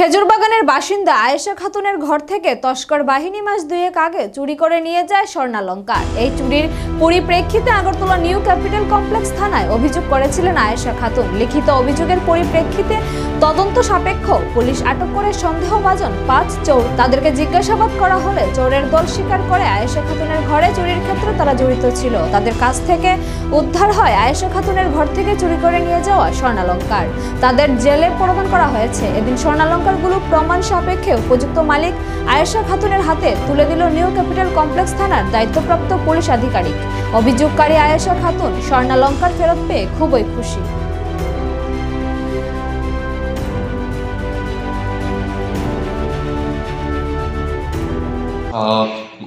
খেজুরবাগানের বাসিন্দা আয়েশা খাতুনের ঘর থেকে তস্কর বাহিনী মাস দুয়েক আগে চুরি করে নিয়ে যায় স্বর্ণালংকার। এই চুরির পরিপ্রেক্ষিতে আগরতলা নিউ ক্যাপিটাল কমপ্লেক্স থানায় অভিযোগ করেছিলেন আয়েশা খাতুন। লিখিত অভিযোগের পরিপ্রেক্ষিতে তদন্ত সাপেক্ষ পুলিশ আটক করে সন্দেহভাজন 5 চোর। তাদেরকে জিজ্ঞাসাবাদ করা হলে চোরের দল স্বীকার করে আয়েশা খাতুনের ঘরে চুরির ক্ষেত্রে তারা জড়িত ছিল। তাদের কাছ থেকে উদ্ধার হয় আয়েশা খাতুনের ঘর থেকে চুরি করে নিয়ে যাওয়া স্বর্ণালংকার। তাদের জেলে প্রদান করা হয়েছে। এদিন স্বর্ণালংকারগুলো প্রমাণ সাপেক্ষে উপযুক্ত মালিক আয়েশা খাতুনের হাতে তুলে দিল নিউ ক্যাপিটাল কমপ্লেক্স থানার দায়িত্বপ্রাপ্ত পুলিশ আধিকারিক। অভিযোগকারী আয়েশা খাতুন স্বর্ণালংকার ফেরত পেয়ে খুবই খুশি।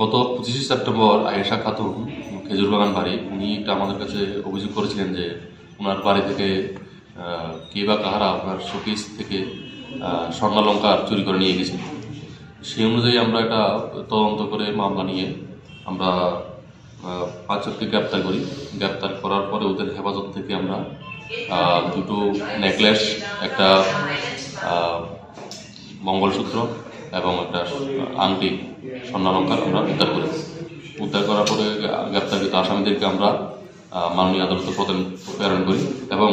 গত 25 সেপ্টেম্বর আয়েশা খাতুন খেজুরবাগান বাড়ি উনি একটা আমাদের কাছে অভিযোগ করেছিলেন যে ওনার বাড়ি থেকে কে বা কাহারা আপনার শোকেস থেকে স্বর্ণালংকার চুরি করে নিয়ে গেছেন। সেই অনুযায়ী আমরা এটা তদন্ত করে মামলা নিয়ে আমরা 5 জনকে গ্রেপ্তার করি। গ্রেপ্তার করার পরে ওদের হেফাজত থেকে আমরা দুটো নেকলেস, একটা মঙ্গলসূত্র এবং একটা আংটি স্বর্ণালংকার আমরা উদ্ধার করি। উদ্ধার করার পরে গ্রেপ্তারকৃত আসামিদেরকে আমরা মাননীয় আদালতে প্রেরণ করি এবং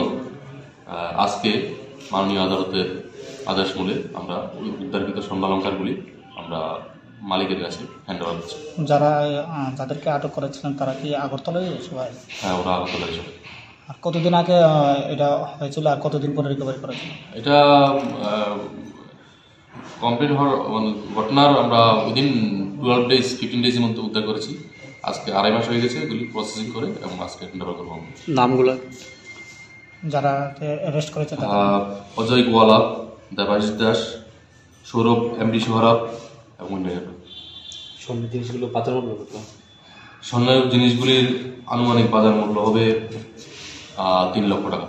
আজকে মাননীয় আদালতের আদেশ মূলে আমরা ওই উদ্ধারকৃত স্বর্ণালংকারগুলি আমরা মালিকের কাছে হ্যান্ড ওভার করছি। যাদেরকে আটক করেছিলেন তারা কি আগরতলায় সবাই? হ্যাঁ, ওরা আগরতলায় সবাই। আর কতদিন আগে এটা হয়েছিল আর কতদিন পরে রিকভারি করেছিল? এটা কমপ্লিট হওয়ার ঘটনার আমরা উইদিন 12 ডেজ 15 ডেজের মধ্যে উদ্ধার করেছি। আজকে 2.5 মাস হয়ে গেছে এগুলি প্রসেসিং করে এবং আজকে হ্যান্ড ওভার করবো। নামগুলো যারা অ্যারেস্ট করেছে অজয় গোয়ালা, দেবাশিস দাস, সৌরভ এমডি সোহরাব এবং স্বর্ণ জিনিসগুলো বাজার মূল্য কত? স্বর্ণ জিনিসগুলির আনুমানিক বাজার মূল্য হবে 3 লক্ষ টাকা।